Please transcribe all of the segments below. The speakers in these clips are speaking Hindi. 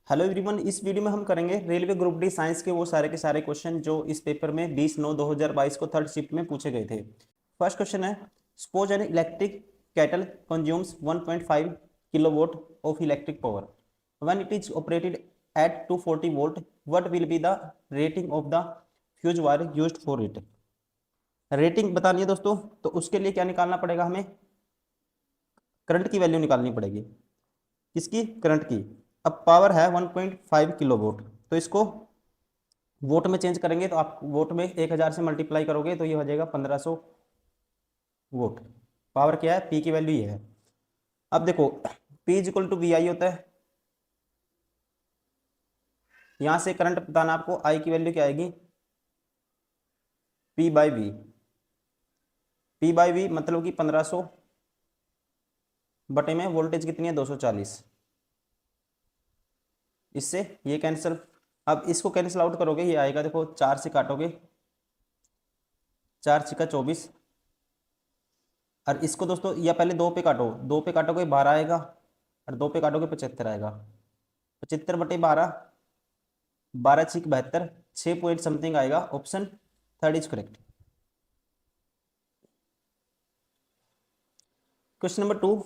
हेलो एवरीवन, इस वीडियो में हम करेंगे रेलवे ग्रुप डी साइंस के वो सारे के सारे क्वेश्चन जो इस पेपर में 20/9/2022 को थर्ड शिफ्ट में पूछे गए थे। फर्स्ट क्वेश्चन है, suppose an electric kettle consumes 1.5 kilowatt of electric power when it is operated at 240 volt, what will be the rating of the fuse wire used for it. Rating बतानी है दोस्तों, तो उसके लिए क्या निकालना पड़ेगा, हमें करंट की वैल्यू निकालनी पड़ेगी। किसकी? करंट की। अब पावर है 1.5 किलो वोट, तो इसको वोट में चेंज करेंगे तो आप वोट में 1000 से मल्टीप्लाई करोगे तो ये हो जाएगा 1500 वोट। पावर क्या है? पी की वैल्यू ये है। अब देखो, P is equal to V I होता है। यहां से करंट बताना आपको, आई की वैल्यू क्या आएगी? P by V. P by V मतलब कि 1500 बटे में वोल्टेज कितनी है? 240। इससे ये कैंसिल। अब इसको कैंसिल आउट करोगे, ये आएगा, देखो 4 से काटोगे, 4 छिका 24। और इसको दोस्तों, या पहले 2 पे काटो, 2 पे काटोगे 12 आएगा, और 2 पे काटोगे 75 आएगा। 75 बटे 12, 12 छिक 72, 6 पॉइंट समथिंग आएगा। Option third is correct. Question number 2,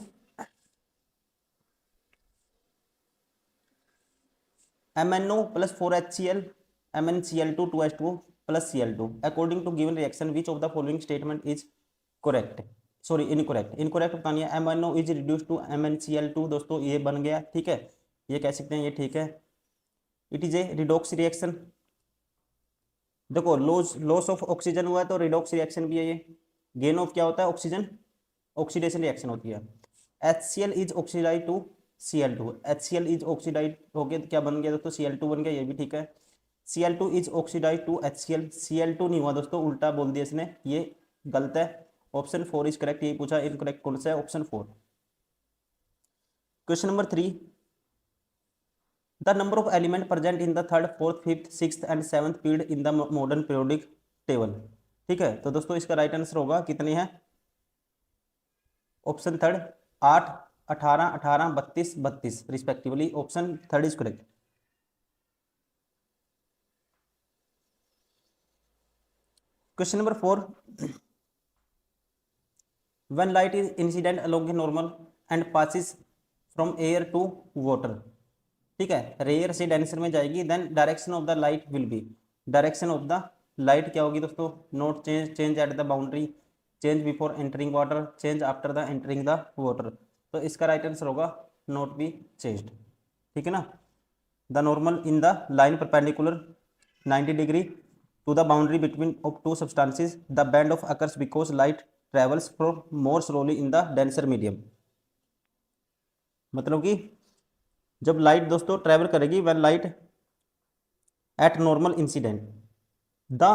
MnO plus 4HCl MnCl2 2H2 plus Cl2 according to given reaction which of the following statement is correct? Sorry, incorrect. Incorrect बतानी है। MnO is reduced to MnCl2, दोस्तों ये बन गया, ठीक है, ये कह सकते हैं, ये ठीक है। It is a redox reaction. देखो, लॉस ऑफ ऑक्सीजन हुआ है तो रिडॉक्स रिएक्शन भी है ये। गेन ऑफ क्या होता है? ऑक्सीजन, ऑक्सीडेशन रिएक्शन होती है। HCl is oxidise to Cl2। HCl is oxidise हो गया, क्या बन गया दोस्तों? Cl2 बन गया, ये भी ठीक है। Cl2 is oxidise to HCl। Cl2 नहीं हुआ दोस्तों, उल्टा बोल दिया इसने, ये गलत है। Option 4 is correct. यही पूछा, इनकरेक्ट कौन सा है? Option 4। Question number 3, the number of element present in the third, fourth, fifth, sixth and seventh period in the modern periodic table. ठीक है, तो दोस्तों इसका राइट आंसर होगा, कितने हैं? Option third, 8, 18, 18, 32, 32 respectively. Option third is correct. Question number 4, when light is incident along a normal and passes from air to water, ठीक है, रेयर से डेंसर में जाएगी, then direction of the light will be, direction of the light क्या होगी दोस्तों? Not change, change at the boundary, change before entering water, change after the entering the water. तो इसका राइट आंसर होगा नोट बी चेंज्ड, ठीक है ना। The normal in the line perpendicular 90 degree to the boundary between of two substances, the bend of occurs because light travels from more slowly in the denser medium। मतलब कि जब लाइट दोस्तों ट्रेवल करेगी, when light at normal incident, the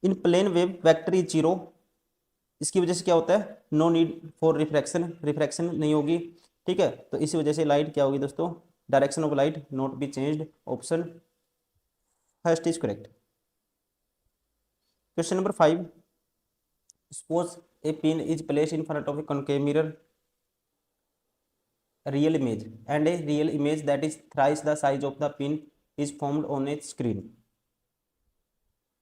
in plane wave vector is 0। इसकी वजह से क्या होता है? No need for refraction, refraction नहीं होगी, ठीक है। तो इसी वजह से लाइट क्या होगी दोस्तों? Direction of light not be changed. Option first is correct. Question number 5, suppose a pin is placed in front of a concave mirror, real image, and a real image that is thrice the size of the pin is formed on a screen.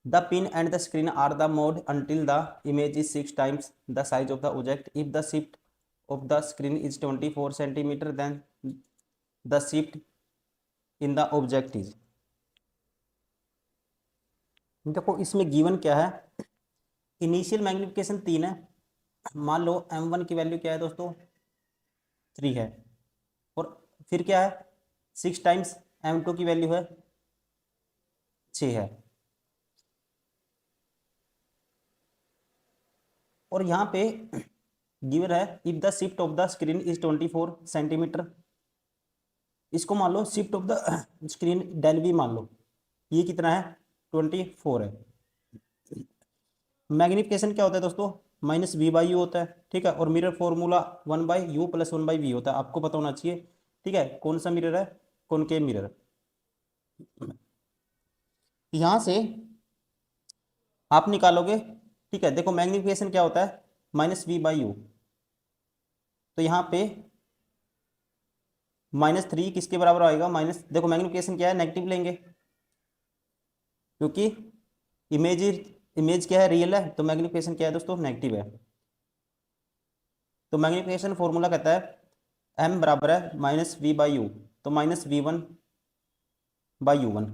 The pin and the screen are the mode until the image is 6 times the size of the object. If the shift of the screen is 24 centimeter, then the shift in the object is। देखो इसमें गिवन क्या है? इनिशियल मैग्निफिकेशन 3 है। मान लो M1 की वैल्यू क्या है दोस्तों? 3 है। और फिर क्या है? 6 टाइम्स M2 की वैल्यू है 6 है। और यहाँ पे गिवन है if the shift of the screen is 24 centimetre. इसको मान लो shift of the screen del V मान लो, ये कितना है? 24 है। मैग्निफिकेशन क्या होता है दोस्तों? माइनस वी बाई यू होता है, ठीक है। और मिरर फॉर्मूला 1/u + 1/v होता है, आपको पता होना चाहिए, ठीक है। कौन सा मिरर है? Concave mirror. यहां से आप निकालोगे, ठीक है। देखो मैग्निफिकेशन क्या होता है? -v/u। तो यहाँ पे -3 किसके बराबर आएगा, माइनस, देखो मैग्निफिकेशन क्या है, नेगेटिव लेंगे, क्योंकि इमेज इमेज क्या है, रियल है, तो मैग्निफिकेशन क्या है दोस्तों, नेगेटिव है। तो मैग्निफिकेशन फॉर्मूला कहता है m बराबर है -v/u, तो -v1/u1,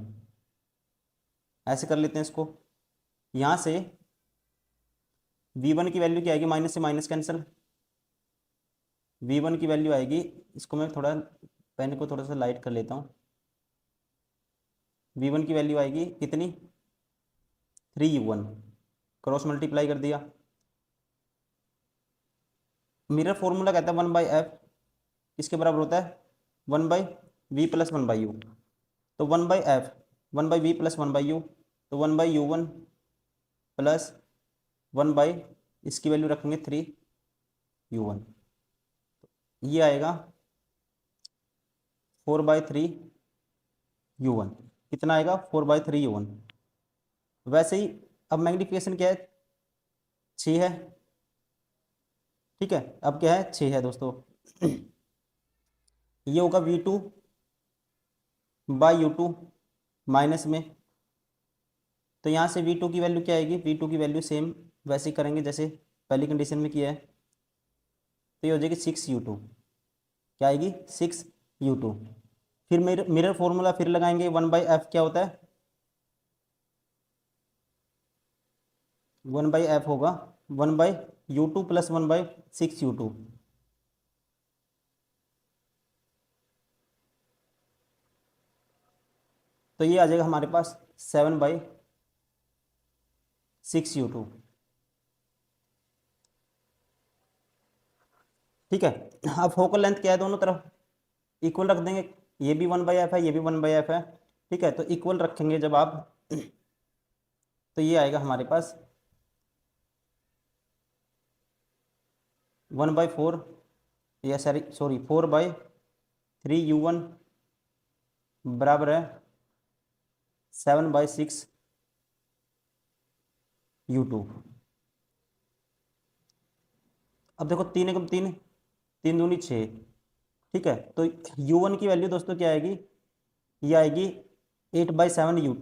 ऐसे कर लेते हैं इसको। यहाँ से v1 की वैल्यू क्या आएगी, माइनस से माइनस कैंसिल, v1 की वैल्यू आएगी, इसको मैं थोड़ा पेन को थोड़ा सा लाइट कर लेता हूँ, v1 की वैल्यू आएगी कितनी, 3u1, क्रॉस मल्टीप्लाई कर दिया। मिरर फॉर्मूला कहता है 1/f किसके बराबर होता है, 1/v + 1/u, तो 1/f 1/v + 1/u, तो 1/u1 प्लस 1/ इसकी वैल्यू रखेंगे 3u1, ये आएगा 4/3u1, कितना आएगा, 4/3u1। वैसे ही अब मैग्निफिकेशन क्या है, 6 है, ठीक है, अब क्या है, 6 है दोस्तों। ये होगा v2/u2 माइनस में, तो यहाँ से v2 की वैल्यू क्या आएगी, v2 की वैल्यू सेम वैसे ही करेंगे जैसे पहली कंडीशन में किया है, तो ये हो जाएगी 6u2, क्या आएगी, 6u2। फिर मिरर फॉर्मूला फिर लगाएंगे, 1/f क्या होता है, 1/f होगा 1/u2 + 1/6u2, तो ये आ जाएगा हमारे पास 7/6u2, ठीक है। अब फोकल लेंथ क्या है, दोनों तरफ इक्वल रख देंगे, ये भी 1/f है, ये भी 1/f है, ठीक है, तो इक्वल रखेंगे जब आप, तो ये आएगा हमारे पास 1/4, या सॉरी 4/3u1 बराबर है 7/6u2। अब देखो 3 एकम 3, 3 दूनी 6, ठीक है, तो u1 की वैल्यू दोस्तों क्या आएगी, ये आएगी 8/7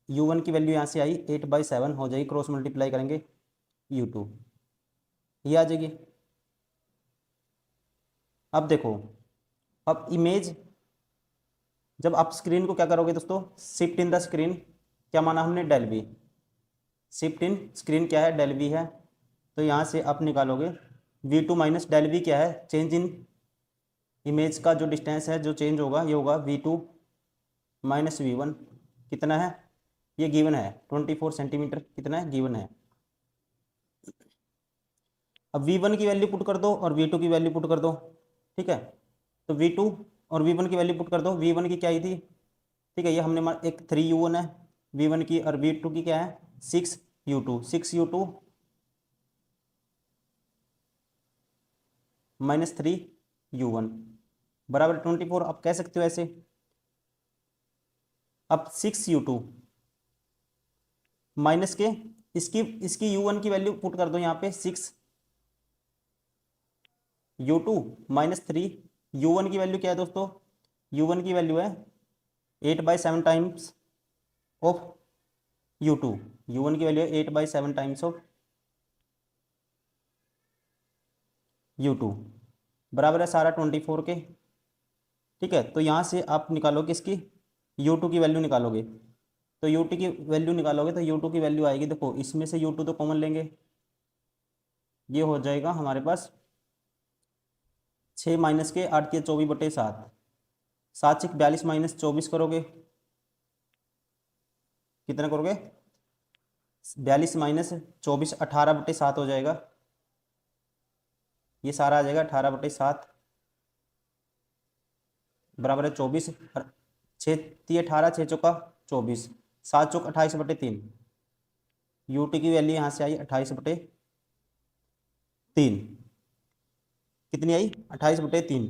u1 की वैल्यू यहाँ से आई 8/7 हो जाएगी, क्रॉस मल्टीप्लाई करेंगे u2, ये आ जाएगी। अब देखो, अब इमेज जब आप स्क्रीन को क्या करोगे दोस्तों, शिफ्ट इन द स्क्रीन, क्या माना हमने, del V, shift in screen क्या है, डेल वी है, तो यहाँ से आप निकालोगे v2 माइनस डेल वी क्या है, चेंज इन इमेज का जो डिस्टेंस है जो चेंज होगा, ये होगा v2 माइनस v1, कितना है, ये गिवन है 24 सेंटीमीटर, कितना है, गिवन है। अब v1 की वैल्यू पुट कर दो और v2 की वैल्यू पुट कर दो, ठीक है, तो v2 और v1 की वैल्यू पुट कर दो, v1 की क्या आई थी, ठीक है, ये हमने एक 3u1 है v1 की, और v2 की क्या है, 6u2, 6u2 माइनस 3u1 बराबर 24, आप कह सकते हो ऐसे। अब 6u2 माइनस के इसकी u1 की वैल्यू पुट कर दो यहाँ पे, 6u2 माइनस 3u1 की वैल्यू क्या है दोस्तों, u1 की वैल्यू है 8/7 टाइम्स ऑफ u2, u1 की वैल्यू है 8/7 टाइम्स ऑफ u2 बराबर है सारा 24 के, ठीक है, तो यहाँ से आप निकालोगे इसकी u2 की वैल्यू निकालोगे, तो u2 की वैल्यू निकालोगे तो u2 की वैल्यू आएगी, देखो इसमें से u2 तो कॉमन लेंगे, ये हो जाएगा हमारे पास 6 माइनस के 8 के 24/7, 7 6 42 माइनस 24 करोगे, कितना करोगे, 42 माइनस 24 18/7 हो जाएगा, ये सारा आ जाएगा 18/7 बराबर है 24, 6×3 = 18, 6 × 4 = 24, 7 × 28/3, u2 की वैल्यू यहाँ से आई 28/3, कितनी आई, 28/3।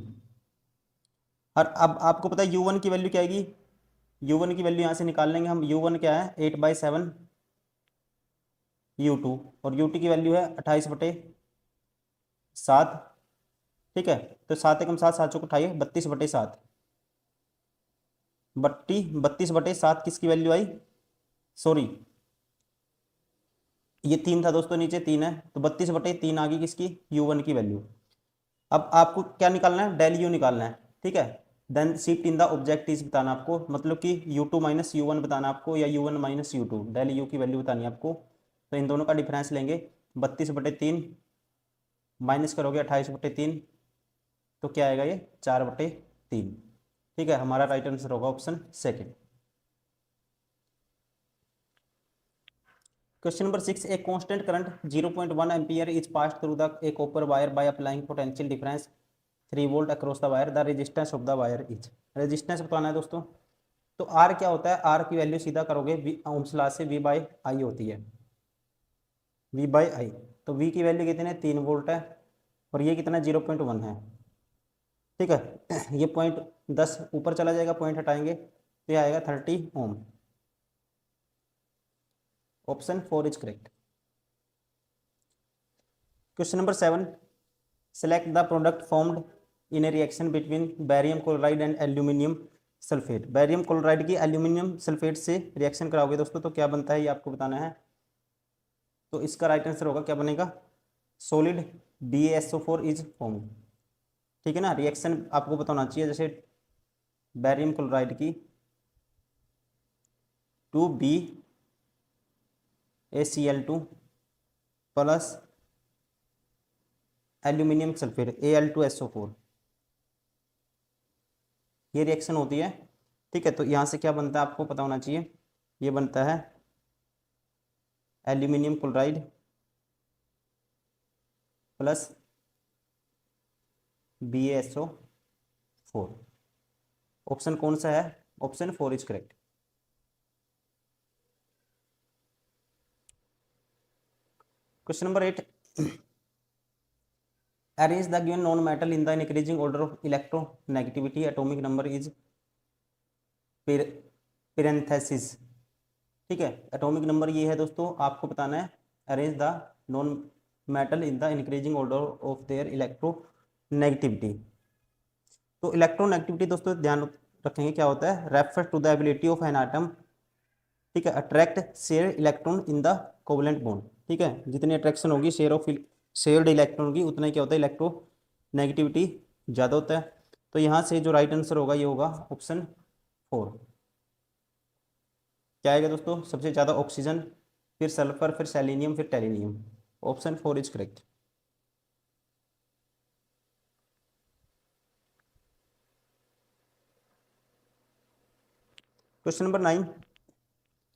और अब आपको पता है u1 की वैल्यू क्या आएगी, u1 की वैल्यू यहाँ से निकाल लेंगे हम, u1 क्या है 8/7 u2, और u2 की वैल्यू है 28/7, ठीक है। तो 7 एकम 7, 7 चौक 28, 32/7, 32/7 किसकी वैल्यू आई, सॉरी ये 3 था दोस्तों, नीचे 3 है, तो 32/3 आ गई किसकी, u1 की वैल्यू। अब आपको क्या निकालना है, डेल यू निकालना है, ठीक है। Then shift in the object is बताना आपको, मतलब कि u2 माइनस u1 बताना आपको, या u1 माइनस u2, डेल यू की वैल्यू बतानी है आपको। तो इन दोनों का डिफरेंस लेंगे, 32/3 माइनस करोगे 28/3, तो क्या आएगा ये 4/3, ठीक है। हमारा राइट आंसर होगा option second. Question number 6, a constant current 0.1 ampere is passed through the A copper wire by applying potential difference 3 volt across the wire, the resistance of the wire is, resistance बताना है दोस्तों। तो आर क्या होता है, आर की वैल्यू सीधा करोगे ओम्स लॉ से, वी बाई आई होती है, वी बाई आई। तो वी की वैल्यू कितनी है, 3 वोल्ट है, और ये कितना 0.1 है, ठीक है। ये 0.10 ऊपर चला जाएगा, पॉइंट हटाएंगे तो ये आएगा 30 ohm. Option 4 is correct. Question number 7, select the product formed in a reaction between barium chloride and aluminium sulphate. Barium chloride की एल्यूमिनियम सल्फेट से रिएक्शन कराओगे दोस्तों, तो क्या बनता है ये आपको बताना है। तो इसका राइट आंसर होगा, क्या बनेगा, सॉलिड BaSO4 इज फॉर्म, ठीक है ना। रिएक्शन आपको पता होना चाहिए, जैसे बैरियम क्लोराइड की 2BaCl2 plus aluminium sulphate Al2SO4, ये रिएक्शन होती है, ठीक है। तो यहाँ से क्या बनता है आपको पता होना चाहिए, ये बनता है aluminium chloride plus BaSO4। Option कौन सा है, option 4 is correct. Question number 8, arrange the given non metal in the increasing order of electronegativity, atomic number is parenthesis, ठीक है। एटॉमिक नंबर ये है दोस्तों, आपको बताना है arrange the non metal in the increasing order of their electronegativity. तो इलेक्ट्रोनेगेटिविटी दोस्तों ध्यान रखेंगे क्या होता है, refer to the ability of an atom, ठीक है, attract share electron in the covalent bond, ठीक है। जितनी अट्रैक्शन होगी शेयर ऑफ शेयर्ड इलेक्ट्रॉन की, उतना ही क्या होता है, इलेक्ट्रोनेगेटिविटी ज़्यादा होता है। तो यहाँ से जो राइट आंसर होगा ये होगा ऑप्शन 4। क्या आएगा दोस्तों, सबसे ज़्यादा ऑक्सीजन, फिर सल्फर, फिर सेलेनियम, फिर टेलिनियम। Option 4 is correct. Question number 9,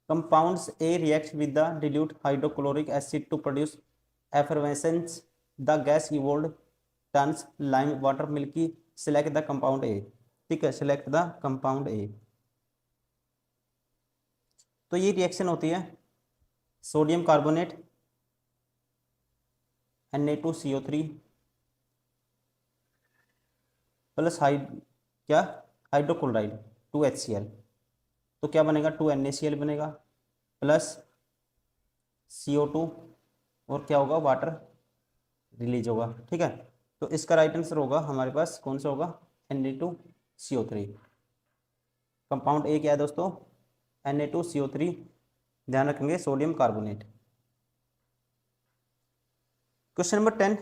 compounds A reacts with the dilute hydrochloric acid to produce effervescence, the gas evolved turns lime water milky, select the compound A, ठीक है, select the compound A। तो ये रिएक्शन होती है सोडियम कार्बोनेट Na2CO3 प्लस क्या हाइड्रोक्लोराइड 2HCl, तो क्या बनेगा 2NaCl बनेगा, प्लस CO2, और क्या होगा, वाटर रिलीज होगा, ठीक है। तो इसका राइट आंसर होगा हमारे पास कौन सा होगा, Na2CO3। कंपाउंड ए क्या है दोस्तों, Na2CO3, ध्यान रखेंगे sodium carbonate. Question number 10,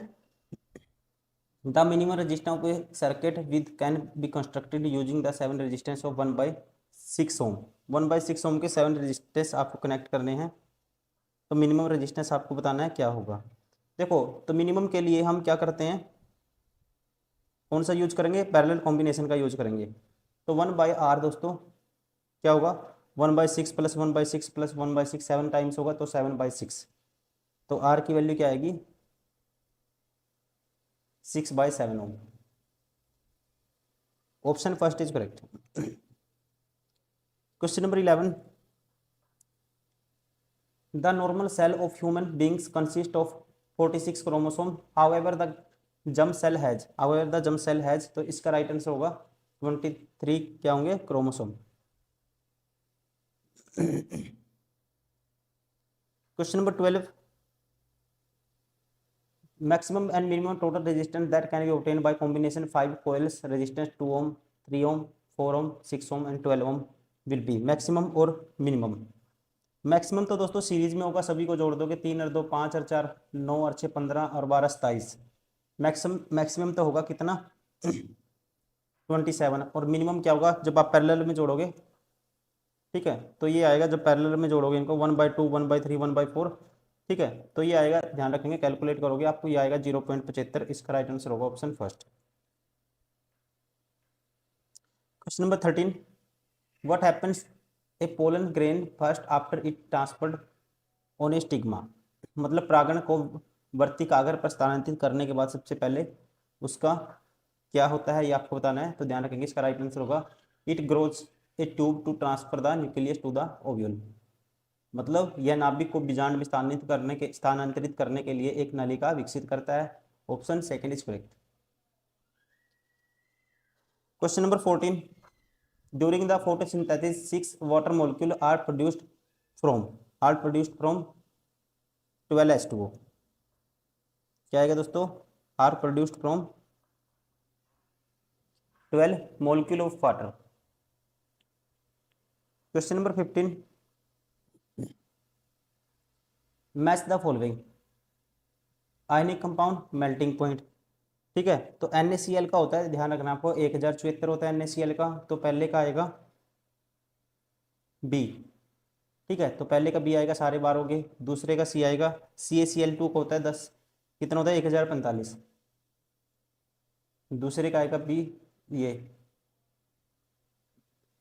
the minimum resistance of A circuit with can be constructed using the 7 resistance of 1/6 ओम। 1/6 ओम के 7 रेजिस्टेंस आपको कनेक्ट करने हैं, तो मिनिमम रेजिस्टेंस आपको बताना है क्या होगा। देखो, तो मिनिमम के लिए हम क्या करते हैं, कौन सा यूज करेंगे, पैरेलल कॉम्बिनेशन का यूज करेंगे। तो 1/R दोस्तों क्या होगा, 1/6 प्लस 1/6 प्लस 1/6 7 टाइम्स होगा, तो 7/6। तो R की वैल्यू क्या आएगी, 6/7 ohm. Option first is correct. Question number 11, the normal cell of human beings consist of 46 chromosome, however the germ cell has, however the germ cell has, तो इसका राइट आंसर होगा 23 क्या होंगे, chromosome. Question number 12, maximum and minimum total resistance that can be obtained by combination 5 coils resistance 2 ohm 3 ohm 4 ohm 6 ohm and 12 ohm will be maximum और minimum। मैक्सिमम तो दोस्तों सीरीज में होगा, सभी को जोड़ दोगे 3 और 2 5 और 4 9 और 6 15 और 12 27। मैक्सिमम तो होगा कितना 27। और मिनिमम क्या होगा जब आप पैरेलल में जोड़ोगे, ठीक है, तो ये आएगा जब पैरेलल में जोड़ोगे इनको 1/2 1/3 1/4, ठीक है, तो ये आएगा, ध्यान रखेंगे कैलकुलेट करोगे आपको ये आएगा 0.75। इसका राइट आंसर होगा option first. Question number 13, what happens A pollen grain first after it transferred on A stigma. मतलब परागण को वर्ती कागर पर स्थानांतरित करने के बाद सबसे पहले उसका क्या होता है ये आपको बताना है, तो ध्यान रखेंगे इसका राइट आंसर होगा it grows a tube to transfer the nucleus to the ovule. मतलब यह नाभिक को बीजांड में स्थानांतरित करने के लिए एक नलिका विकसित करता है। Option second is correct. Question number 14, during the photosynthesis 6 water molecule are produced from 12H2O। क्या आएगा दोस्तों, are produced from 12 molecule of water. Question number 15, match the following ionic compound melting point. ठीक है, तो NaCl का होता है, ध्यान रखना आपको 1074 होता है NaCl का, तो पहले का आएगा B। ठीक है, तो पहले का B आएगा, सारे बार हो गए। दूसरे का C आएगा। CaCl2 का होता है 10, कितना होता है 1045। दूसरे का आएगा B, ये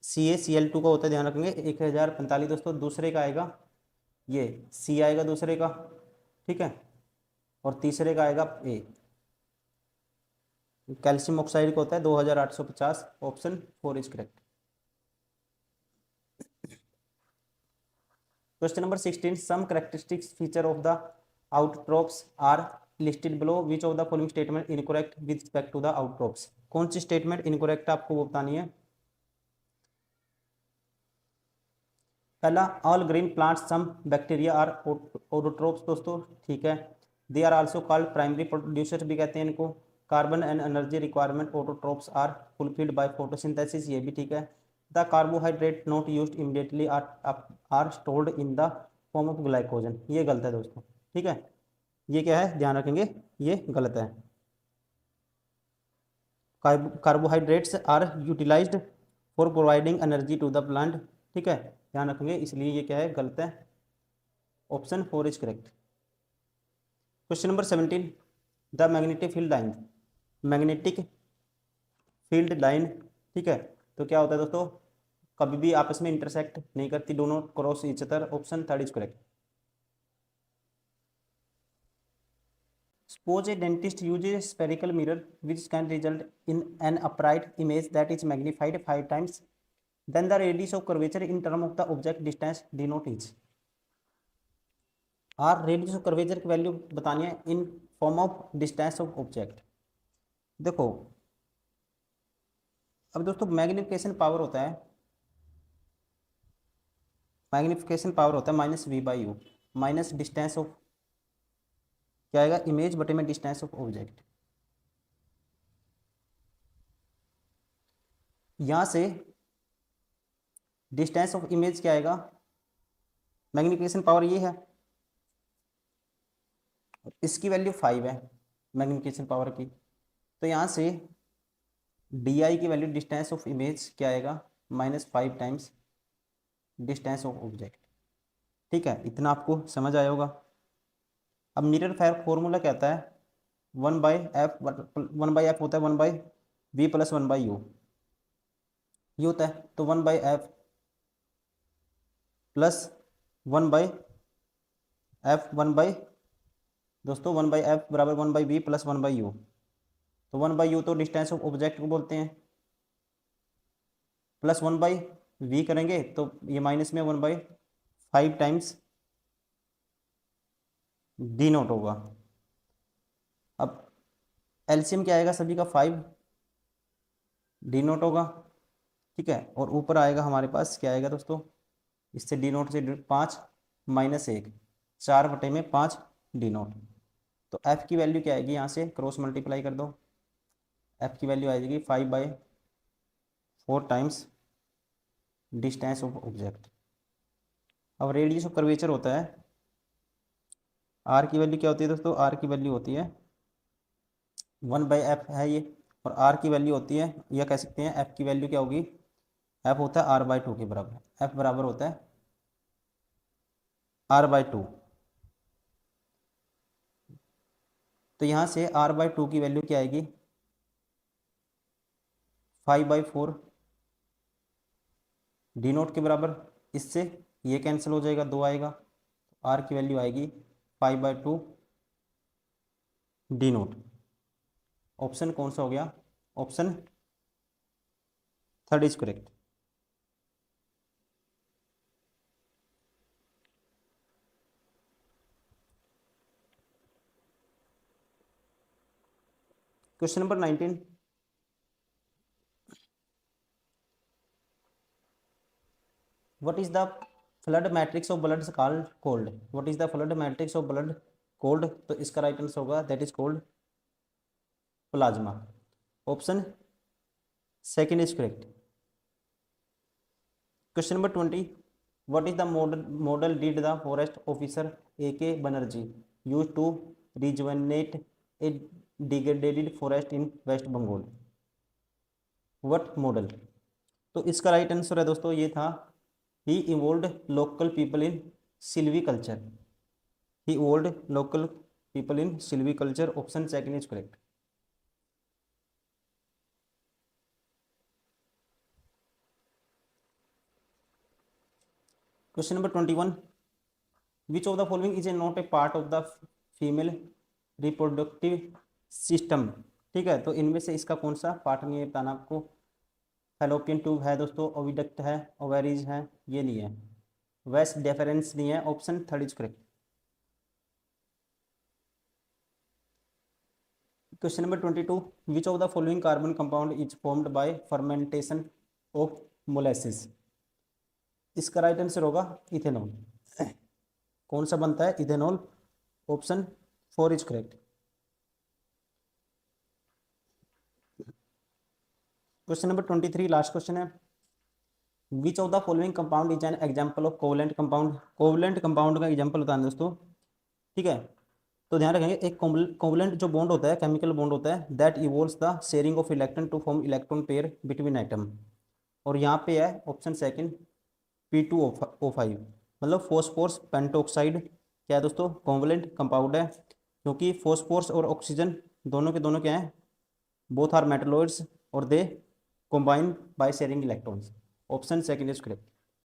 CaCl2 का होता है, ध्यान रखेंगे 1045 दोस्तों। दूसरे का आएगा ये C आएगा दूसरे का, ठीक है, और तीसरे का आएगा A। कैल्शियम ऑक्साइड का होता है 2850। Option 4 is correct. Question number 16, some characteristics feature of the autotrophs are listed below, which of the following statement incorrect with respect to the autotrophs. कौन सी स्टेटमेंट इनकरेक्ट आपको वो बतानी है। पहला, all green plants some bacteria are autotrophs दोस्तों, ठीक है। They are also called primary producer भी कहते हैं इनको। Carbon and energy requirement autotrophs are fulfilled by photosynthesis, ये भी ठीक है। The carbohydrate not used immediately are stored in the form of glycogen, ये गलत है दोस्तों, ठीक है। ये क्या है, ध्यान रखेंगे ये गलत है। Carbohydrates are utilised for providing energy to the plant, ठीक है, ध्यान रखेंगे, इसलिए ये क्या है, गलत है। Option 4 is correct. Question number 17, the magnetic field line, magnetic field line, ठीक है, तो क्या होता है दोस्तों, कभी भी आपस में इंटरसेक्ट नहीं करती, do not cross each other. Option 3 is correct. Suppose a dentist uses a spherical mirror which can result in an upright image that is magnified 5 times. Then the radius of curvature in term of the object distance denote is। और रेडियस ऑफ कर्वेचर की वैल्यू बतानी है in form of distance of object. देखो अब दोस्तों मैग्निफिकेशन पावर होता है, मैग्निफिकेशन पावर होता है -v/u माइनस डिस्टेंस ऑफ, क्या आएगा, इमेज बटे में डिस्टेंस ऑफ ऑब्जेक्ट। यहां से डिस्टेंस ऑफ इमेज क्या आएगा, मैग्निफिकेशन पावर ये है, इसकी वैल्यू 5 है मैग्निफिकेशन पावर की, तो यहाँ से di की वैल्यू डिस्टेंस ऑफ इमेज क्या आएगा, -5 टाइम्स डिस्टेंस ऑफ ऑब्जेक्ट। ठीक है, इतना आपको समझ आया होगा। अब मिरर फॉर्मूला कहता है 1/f, 1/f होता है 1/v + 1/u, ये होता है, तो 1/f प्लस 1/f 1 दोस्तों 1/f बराबर 1/v + 1/u, तो 1/u तो डिस्टेंस ऑफ ऑब्जेक्ट को बोलते हैं, प्लस 1/v करेंगे तो ये माइनस में 1/5 टाइम्स डी नोट होगा। अब एलसीएम क्या आएगा, सभी का 5 डी नोट होगा, ठीक है, और ऊपर आएगा हमारे पास क्या आएगा दोस्तों, इससे डी नोट से 5 -1 4/5 डी नोट। तो एफ की वैल्यू क्या आएगी, यहाँ से क्रॉस मल्टीप्लाई कर दो, एफ की वैल्यू आएगी 5/4 टाइम्स डिस्टेंस ऑफ ऑब्जेक्ट। अब रेडियस ऑफ कर्वेचर होता है, आर की वैल्यू क्या होती है दोस्तों, आर की वैल्यू होती है 1/f है ये, और आर की वैल्यू होती है, या कह सकते हैं एफ की वैल्यू क्या होगी, एफ होता है r/2 के बराबर, एफ बराबर होता है r/2। तो यहाँ से r/2 की वैल्यू क्या आएगी, 5/4 डी नोट के बराबर, इससे ये कैंसिल हो जाएगा, 2 आएगा, आर की वैल्यू आएगी 5/2 डी नोट। ऑप्शन कौन सा हो गया, option third is correct. Question number 19, what is the flood matrix of blood called cold, what is the flood matrix of blood cold, तो इसका राइट आंसर होगा that is cold plasma. Option second is correct. Question number 20, what is the model did the forest officer AK Banerjee use to rejuvenate a degraded forest in West Bengal, what model, तो इसका राइट आंसर है दोस्तों ये था he involved local people in silviculture, he involved local people in silviculture, option second is correct। Question number 21, which of the following is not a part of the female reproductive system, ठीक है, तो इनमें से इसका कौन सा पार्ट नहीं है बताना आपको, फैलोपियन ट्यूब है दोस्तों, ओविडक्ट है, ओवेरीज है, ये नहीं है, वेस्ट डेफरेंस नहीं है, option third is correct. Question number 22, which of the following carbon compound is formed by fermentation of molasses, इसका राइट आंसर होगा इथेनॉल। कौन सा बनता है, ethanol, option four is correct. Question number 23 last question है, which of the following compound is an example of covalent compound, covalent compound का एग्जांपल बताना दोस्तों, ठीक है, तो ध्यान रखेंगे एक कोवलेंट जो बॉन्ड होता है, केमिकल बॉन्ड होता है, that involves the sharing of electron to form electron pair between atom, और यहाँ पे है ऑप्शन सेकंड P2O5, मतलब फॉस्फोरस पेंटोक्साइड क्या है दोस्तों, कोवलेंट कंपाउंड है, क्योंकि फॉस्फोरस और ऑक्सीजन दोनों के दोनों क्या है, बोथ आर मेटलॉइड्स और दे combine by sharing electrons, option second is correct।